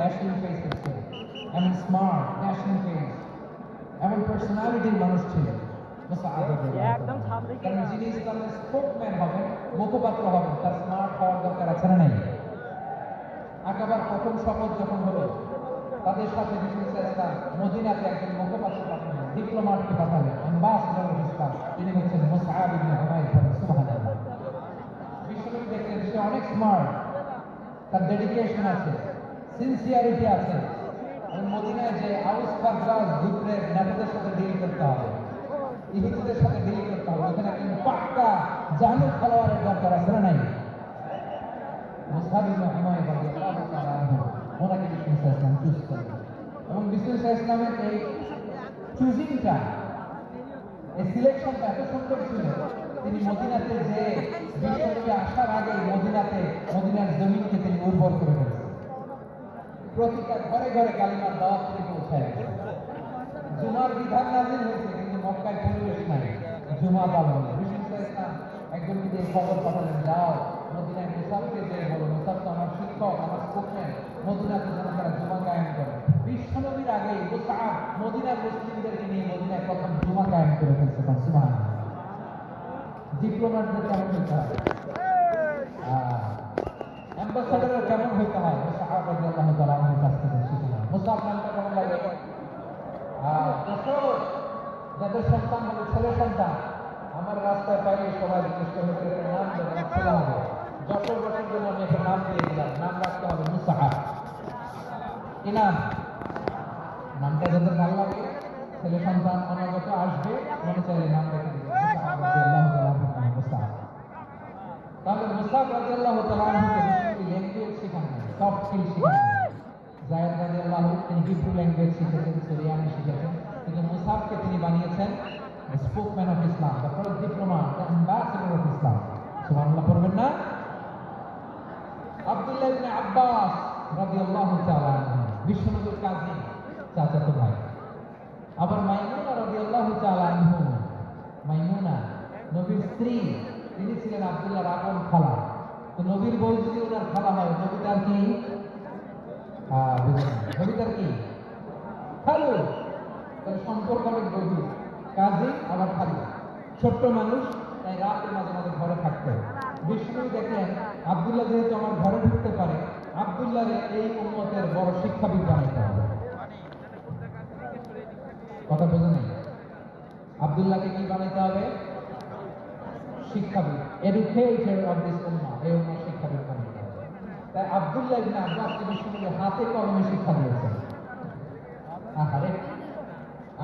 Dashing ফেসের ছিল, এমন স্মার্ট ড্যাশিং ফেস, এমন পার্সোনালিটির মানুষ ছিল মুসআব রাদিয়াল্লাহু তাআলা। কারণ যিনি ইসলামের স্পোকম্যান হবেন, মুখপাত্র হবেন, তার স্মার্ট হওয়ার দরকার আছে না নাই? আকাবার প্রথম শপথ যখন হলো, তাদের সাথে ইসলাম মদিনাতে একজন মুখপাত্র পাঠালেন, ডিপ্লোম্যাটকে পাঠালেন, অ্যাম্বাসেডর অফ ইসলাম, তিনি হচ্ছেন মুসআব ইবনে উমাইর। সুবহানাল্লাহ। বিশ্বনবী দেখলেন সে অনেক স্মার্ট, তার ডেডিকেশন আছে, সিনসিয়ারিটি আছে, এবং মদিনায় যে আউস খাজরাজ গোত্রের নেতাদের সাথে ডিল করতে হবে, ইহুদিদের সাথে ডিল করতে হবে, ওখানে কিন্তু পাক্কা জানু খেলোয়াড়ের দরকার আছে না নাই? মুসআব ইবনে উমাইর রাদিয়াল্লাহু তাআলা আনহু ওনাকে বিষ্ণু ইসলাম চুজ করলেন, এবং বিষ্ণু ইসলামের এই চুজিংটা, এই সিলেকশনটা এত সুন্দর ছিল, তিনি মদিনাতে যে বিশ্বনবী আসার আগে মদিনার জমিনকে তিনি উর্বর করে ফেলেছেন। প্রতিটা ঘরে ঘরে কালিমার দাওয়াত তিনি পৌঁছায়। জুমার বিধান নাযিল হয়েছে, কিন্তু মক্কায় পরিবেশ নাই জুমা পালন। বিষ্ণু ইসলাম একজনকে দিয়ে খবর পাঠালেন, যাও মদিনায় মুসাফকে যে বলো, মুসাফ তো আমার শিক্ষক, আমার স্পোকম্যান, মদিনাতে যেন তারা জুমা কায়েম করে। বিশ্বনবীর আগেই মুসআব মদিনার মুসলিমদেরকে নিয়ে মদিনায় প্রথম জুমা কায়েম করে ফেলছে। সুবহানাল্লাহ। ডিপ্লোম্যাটদের কেমন হইতে হয়, অ্যাম্বাসাডারের কেমন হইতে হয়, মুসআব রাদিয়াল্লাহু তাআলা আনহুর কাছ থেকে শিখলাম। মুসআব নামটা কেমন লাগে? যশোর, যাদের সন্তান হবে ছেলে সন্তান, আমার রাস্তায় পাইলে সবাই জিজ্ঞেস করবে একটা নাম দেবেন, ছেলে হবে। যশোর বছর জন্য আমি একটা নাম দিয়ে দিলাম, নাম রাখতে হবে মুসআব। কি নাম? নামটা যাদের ভালো লাগে, ছেলে সন্তান অনাগত আসবে, মনে চাইলে নাম রেখে দিবে মুসআব রাদিয়াল্লাহু তাআলা আনহু। মুসআব, তাহলে মুসআব রাদিয়াল্লাহু তাআলা আনহুকে ল্যাঙ্গুয়েজ শেখানো, সফট স্কিল শেখানো। যায়েদ রাদিয়াল্লাহু তিনি হিব্রু ল্যাঙ্গুয়েজ শিখেছেন, সিরিয়ানি শিখেছেন, কিন্তু মুসআবকে তিনি বানিয়েছেন spokesman of Islam, the first diplomat, the ambassador of Islam. সুবহানাল্লাহ পড়বেন না? আব্দুল্লাহ ইবনে আব্বাস রাদিয়াল্লাহু তাআলা আনহু বিশ্বনবীর কাজিন, চাচাতো ভাই। আবার মাইমুনা রাদিয়াল্লাহু তাআলা আনহু, মাইমুনা নবীর স্ত্রী, তিনি ছিলেন আব্দুল্লাহর আপন খালা। তো নবীর বউ যদি ওনার খালা হয়, নবী তার কি? নবী তার কি? খালু। তাহলে সম্পর্ক অনেক গভীর, কাজী আবার খালু। ছোট্ট মানুষ, তাই রাতে মাঝে মাঝে ঘরে থাকতে। বিষ্ণু দেখেন আব্দুল্লাহ যেহেতু আমার ঘরে ঢুকতে পারে, আব্দুল্লাহ এই উম্মতের বড় শিক্ষাবিদ বানাইতে হবে। কথা বোঝা নেই? আব্দুল্লাহকে কি বানাইতে হবে? শিক্ষাবিদ, এডুকেটর অফ দিস উম্মাহ, এই উম্মার শিক্ষাবিদ বানাইতে হবে। তাই আব্দুল্লাহ ইবনে আব্বাসকে বিষ্ণু হাতে কলমে শিক্ষা দিয়েছেন। আহারে,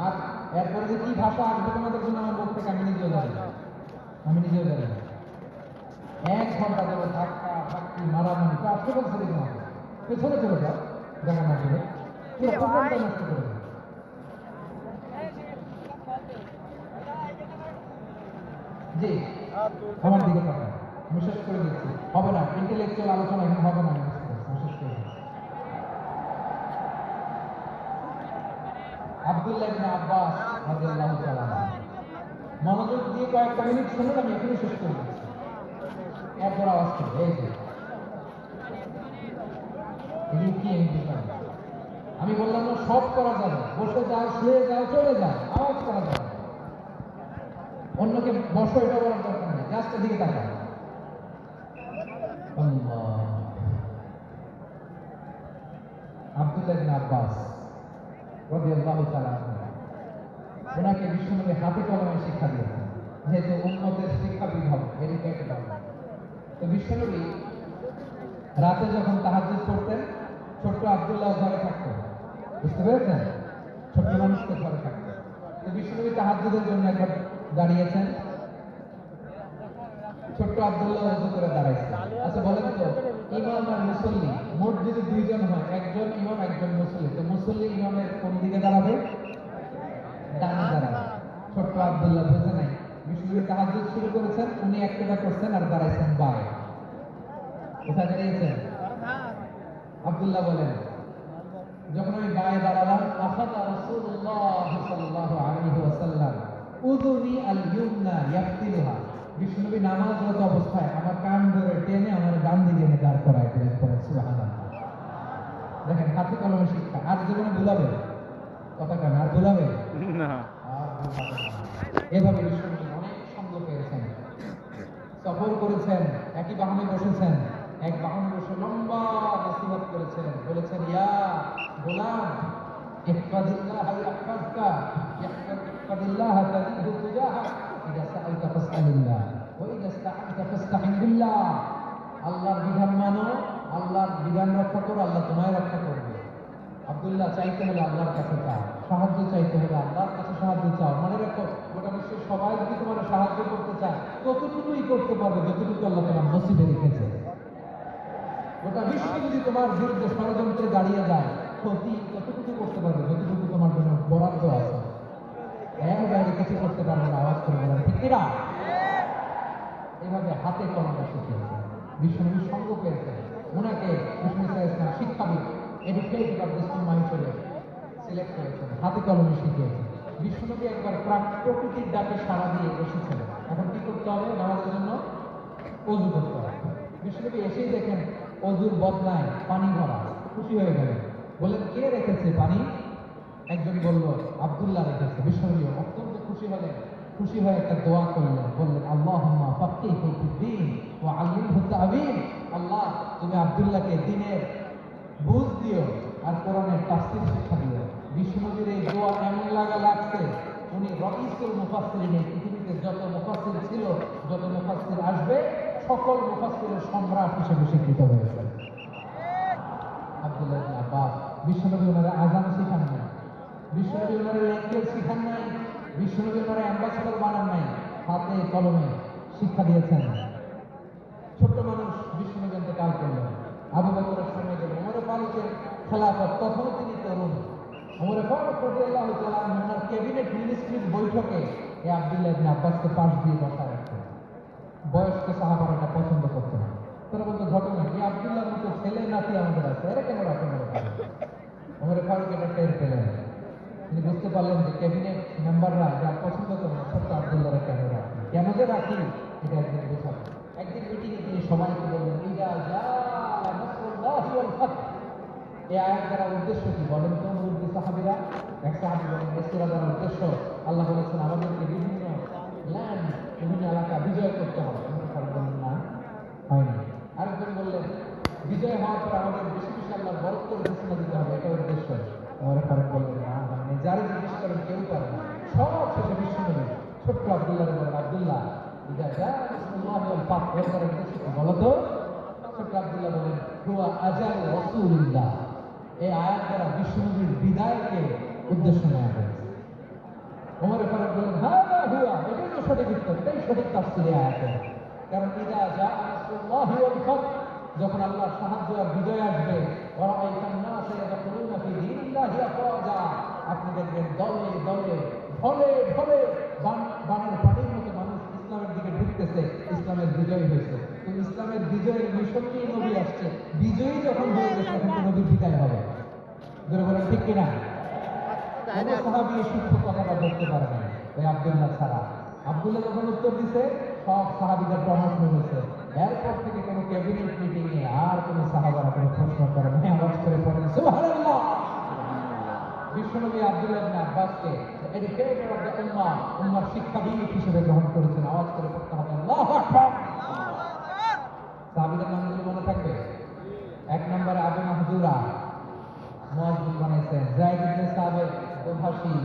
আর এরপরে যে কি ভাষা আসবে তোমাদের জন্য আমার মুখ থেকে আমি নিজেও জানি না। 1 ঘন্টা ধরে ধাক্কা ধাক্কি মারামারি আসতে বলছে না, পেছনে চলে যাও, যেমন আসলে পুরো প্রোগ্রামটা নষ্ট করে দেবে। জি, আমার দিকে তাকান, আমি শেষ করে দিচ্ছি। হবে না, ইন্টেলেকচুয়াল আলোচনা এখন হবে না, শেষ করে দিচ্ছি। আব্দুল্লাহ ইবনে আব্বাস রাদিয়াল্লাহু তাআলা মনোযোগ দিয়ে কয়েকটা মিনিট শুনুন, আমি এখনই শেষ করে দিচ্ছি। এরপর আওয়াজ করবে, এই যে আমি বললাম না সব করা যাবে, বসে যাও, শুয়ে যাও, চলে যাও, আওয়াজ করা যাবে। অন্যকে বসো এটা বলার দরকার নেই, জাস্ট দিকে তাকাও। আব্দুল্লাহ ইবনে আব্বাস রাদিয়াল্লাহু তাআলা ওনাকে বিশ্বনবী হাতে কলমে শিক্ষা দিয়েছেন, যেহেতু উম্মতের শিক্ষাবিদ হবে, এডুকেটেড হবে। তো বিশ্বনবী রাতে যখন তাহাজ্জুদ পড়তেন, ছোট্ট আব্দুল্লাহ ঘরে থাকতেন, বুঝতে পেরেছেন? ছোট্ট মানুষকে ঘরে থাকতেন। তো বিশ্বনবী তাহাজ্জুদের জন্য একবার দাঁড়িয়েছেন, ছোট্ট আব্দুল্লাহ ওযু করে দাঁড়াইছে। আচ্ছা বলেন তো, ইমাম আর মুসল্লি মোট যদি 2 জন হয়, একজন ইমাম একজন মুসল্লি, তো মুসল্লি ইমামের কোন দিকে দাঁড়াবে? ডানে দাঁড়াবে। ছোট্ট আব্দুল্লাহ বুঝে নাই, বিশ্বনবী তাহাজ্জুদ শুরু করেছেন, উনি একটা করছেন আর দাঁড়াইছেন বায়ে। কোথায় দাঁড়িয়েছেন? আব্দুল্লাহ বলেন, যখন আমি বায়ে দাঁড়ালাম, আখাযা রাসূলুল্লাহ সাল্লাল্লাহু আলাইহি ওয়াসাল্লাম উযুনি আল ইয়ুমনা ইয়াফতিলুহা, বিশ্বনবী নামাজরত অবস্থায় আমার কান ধরে টেনে আমার ডান দিকে এনে দাঁড় করায় দিলেন। সুবহানাল্লাহ। দেখেন হাতে কলমে শিক্ষা আর জীবনে ভুলাবে কথা কেন আর ভুলাবে না। আর ভুলাবে না। এভাবে বিশ্বনবী অনেক সঙ্গ পেয়েছেন, সফর করেছেন, একই বাহনে বসেছেন, এক বাহনে বসে লম্বা নসিহত করেছেন, বলেছেন ইয়া গোলাম ইহফাদিল্লাহ ইয়াহফাযকা ইহফাদিল্লাহ তাজিদহু তুজাহাক ইযা সাআলতা ফাসআলিল্লাহ ওয়া ইযা ইসতাআনতা ফাসতাঈন বিল্লাহ। আল্লাহর বিধান মানো, আল্লাহর বিধান রক্ষা করো, আল্লাহ তোমায় রক্ষা করবে। আব্দুল্লাহ চাইতে হলে আল্লাহর কাছে চাও, সাহায্য চাইতে হলে আল্লাহর কাছে সাহায্য চাও। মনে রাখো গোটা বিশ্বের সবাই যদি তোমার সাহায্য করতে চায় ততটুকুই করতে পারবে যতটুকু আল্লাহ তোমার নসিবে রেখেছে। গোটা বিশ্ব যদি তোমার বিরুদ্ধে ষড়যন্ত্রে দাঁড়িয়ে যায় ক্ষতি ততটুকু করতে পারবে যতটুকু তোমার জন্য বরাদ্দ আছে। এর বাইরে কিছু করতে পারবে না। আওয়াজ করে বলেন ঠিক কিনা? এভাবে হাতে কলমে শিখিয়েছে, বিশ্বনবীর সঙ্গ পেয়েছে। ওনাকে বিষ্ণু ইসলাম শিক্ষাবিদ এডুকেটেড অফ মুসলিম হিসেবে সিলেক্ট করেছেন, হাতে কলমে শিখিয়েছেন। বিশ্বনবী একবার প্রকৃতির ডাকে সাড়া দিয়ে এসেছেন, এখন কি করতে হবে? নামাজের জন্য অজু করতে হবে। বিশ্বনবী এসেই দেখেন অজুর বদনায় পানি ভরা, খুশি হয়ে গেলেন, বললেন কে রেখেছে পানি? একজন বলল আব্দুল্লাহ রেখেছে। বিশ্বনবী অত্যন্ত খুশি হলেন, খুশি হয়ে একটা দোয়া করলেন, বললেন আল্লাহুম্মা ফাক্কিহহু ফিদ্দীন ওয়া আল্লিমহু তা'বীর। আল্লাহ তুমি আব্দুল্লাহকে দ্বীনের বুঝ দিও আর কোরআনের তাফসীর শিক্ষা দিও। বিশ্বনবীর এই দোয়া এমন লাগছে উনি রাইসুল মুফাসসিরিন, পৃথিবীতে যত মুফাসসির ছিল, যত মুফাসসির আসবে সকল মুফাসসিরের সম্রাট হিসেবে স্বীকৃত হয়েছেন। আব্দুল্লাহ ইবনে আব্বাস, বিশ্বনবী ওনারা আযান শিখান নাই, বিশ্বনবী ওনারা ল্যাঙ্গুয়েজ শিখান নাই, বিশ্বনবী ওনারা অ্যাম্বাসেডর বানান নাই, হাতে কলমে শিক্ষা দিয়েছেন। ছোট্ট মানুষ বিশ্বনবী ইন্তেকাল করলেন, আবু বকরের সময় গেল, ওমর ফারুকের খেলাফত, তখনও তিনি তরুণ। ওমর ফারুক রাদিয়াল্লাহু তাআলা ওনার ক্যাবিনেট মিনিস্ট্রির বৈঠকে এই আব্দুল্লাহ ইবনে আব্বাসকে পাশ দিয়ে বসা রাখতেন। বয়স্ক সাহাবারা এটা পছন্দ করতো না, তারা বলতো ঘটনা এই আব্দুল্লাহর মতো ছেলে নাতি আমাদের আছে, এরা কেন রাখেন? ওমর ফারুক এটা টের পেলেন, তিনি বুঝতে পারলেন যে ক্যাবিনেট মেম্বাররা যা পছন্দ করে না ছোট্ট আব্দুল্লাহরা কেন রাখি, কেন যে রাখি এটা একদিন বোঝাবো। একদিন মিটিংয়ে তিনি সবাইকে বললেন ইযা জাআ নাসরুল্লাহি ওয়াল ফাতহ। এই আয়াত দ্বারা উদ্দেশ্য কি বলেন তো মুরব্বী সাহাবীরা? এক সাহাবী বলেন এই সূরা দ্বারা উদ্দেশ্য আল্লাহ বলেছেন আমাদেরকে বিভিন্ন ল্যান্ড, বিভিন্ন এলাকা বিজয় করতে হবে। বললেন না, হয়নি। আরেকজন বললেন বিজয় হওয়ার পর আমাদের বেশি বেশি আল্লাহর বরকতের ঘোষণা দিতে হবে, এটা উদ্দেশ্য। আমার ফারুক বললেন না, মানে যারা জিজ্ঞেস করেন কেউ পারে না। সব শেষে বিশ্বনবী ছোট্ট আব্দুল্লাহ বলেন আব্দুল্লাহ ইযা জাআ নাসরুল্লাহি ওয়াল ফাতহ, এর দ্বারা উদ্দেশ্য কি বলো তো? ছোট্ট আব্দুল্লাহ বলেন হুয়া আজাল রাসূলিল্লাহ। এই আয়াত দ্বারা বিশ্বনবীর বিদায়কে উদ্দেশ্য নেওয়া হয়েছে। ওমর ফারুক বলেন হাযা হুয়া, এটাই তো সঠিক উত্তর, এটাই সঠিক তাফসীরে আয়াতের। কারণ ইযা জাআ নাসরুল্লাহি ওয়াল ফাতহ, যখন আল্লাহর সাহায্য আর বিজয় আসবে, ওয়ারাআইতান নাসা ইয়াদখুলুনা ফি দীনিল্লাহি আফওয়াজা, আপনি দেখবেন দলে দলে ঢলে ঢলে বানের পানির মতো মানুষ ইসলামের দিকে ঢুকতেছে, ইসলামের বিজয় হয়েছে। তো ইসলামের বিজয়ের মিশন নিয়ে নবী আসছে, বিজয়ী যখন হয়ে গেছে তখন তো নবীর বিদায় হবে। ধরে বলেন ঠিক কিনা? কোনো সাহাবী এই সূক্ষ্ম কথাটা ধরতে পারে না, ওই আব্দুল্লাহ ছাড়া। আব্দুল্লাহ যখন উত্তর দিছে সব সাহাবীদের প্রমোশন হয়েছে। এরপর থেকে কোনো ক্যাবিনেট মিটিংয়ে আর কোনো সাহাবারা কোনো প্রশ্ন করে না, আওয়াজ করে পড়েন সুবহানাল্লাহ। বিশ্বনবী আব্দুল্লাহ ইবনে আব্বাসকে এডুকেটর অফ দ্য উম্মাহ, উম্মার শিক্ষাবিদ হিসেবে গ্রহণ করেছেন। আওয়াজ করে পড়তে হবে আল্লাহু আকবার। সাহাবীদের নামগুলো মনে থাকবে? এক নম্বরে আবু মাহজুরা, মুয়াজ্জিন বানাইছেন। যায়েদ ইবনে সাবিত, দোভাষী,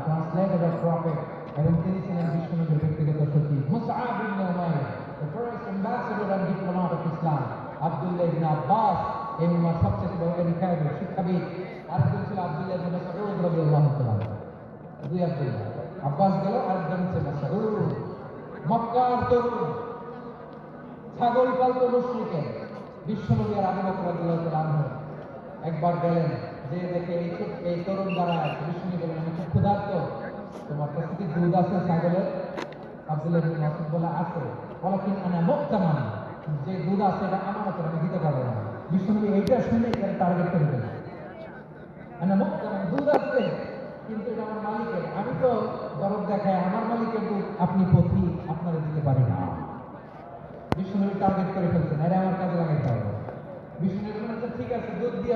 ট্রান্সলেটর অফ প্রফেট, এবং তিনি ছিলেন বিশ্বনবীর ব্যক্তিগত সচিব। মুসআব ইবনে উমাইর, the first ambassador and diplomat of Islam. আব্দুল্লাহ ইবনে আব্বাস, এই উম্মার সবচেয়ে বড় এডুকেটর, শিক্ষাবিদ। আরেকজন ছিল আব্দুল্লাহ ইবনে মাসউদ রাদিয়াল্লাহু তাআলা। দুই আব্দুল্লাহ, আব্বাস গেল, আরেকজন ছিল মাসউদ। মক্কার তরুণ, ছাগল পালতো মুশরিকের। বিশ্বনবী আর আবু বকর রাদিয়াল্লাহু তাআলা একবার গেলেন, যে দেখে এই তরুণ দ্বারা বিশ্বনবী বলেন আমি খুব ক্ষুধার্ত, তোমার কাছে কি দুধ আছে ছাগলের? আব্দুল্লাহ ইবনে মাসউদ বলে আছে, ওয়ালাকিন আনা মুক্তামান, যে দুধ আছে এটা আমানতের, আমি দিতে পারবো না। বিশ্বনবী এইটা শুনে এর টার্গেট করে দিলেন, আনা মুক্তামান, দুধ আছে কিন্তু এটা আমার মালিকের, আমি তো দরদ দেখায় আমার মালিকের দুধ আপনি পথি, আপনারা দিতে পারি না। বিশ্বনবী টার্গেট করে ফেলছেন, আরে আমার কাজে লাগাইতে হবে। বিষ্ণু যখন বলছে, ঠিক আছে দুধ দিয়ে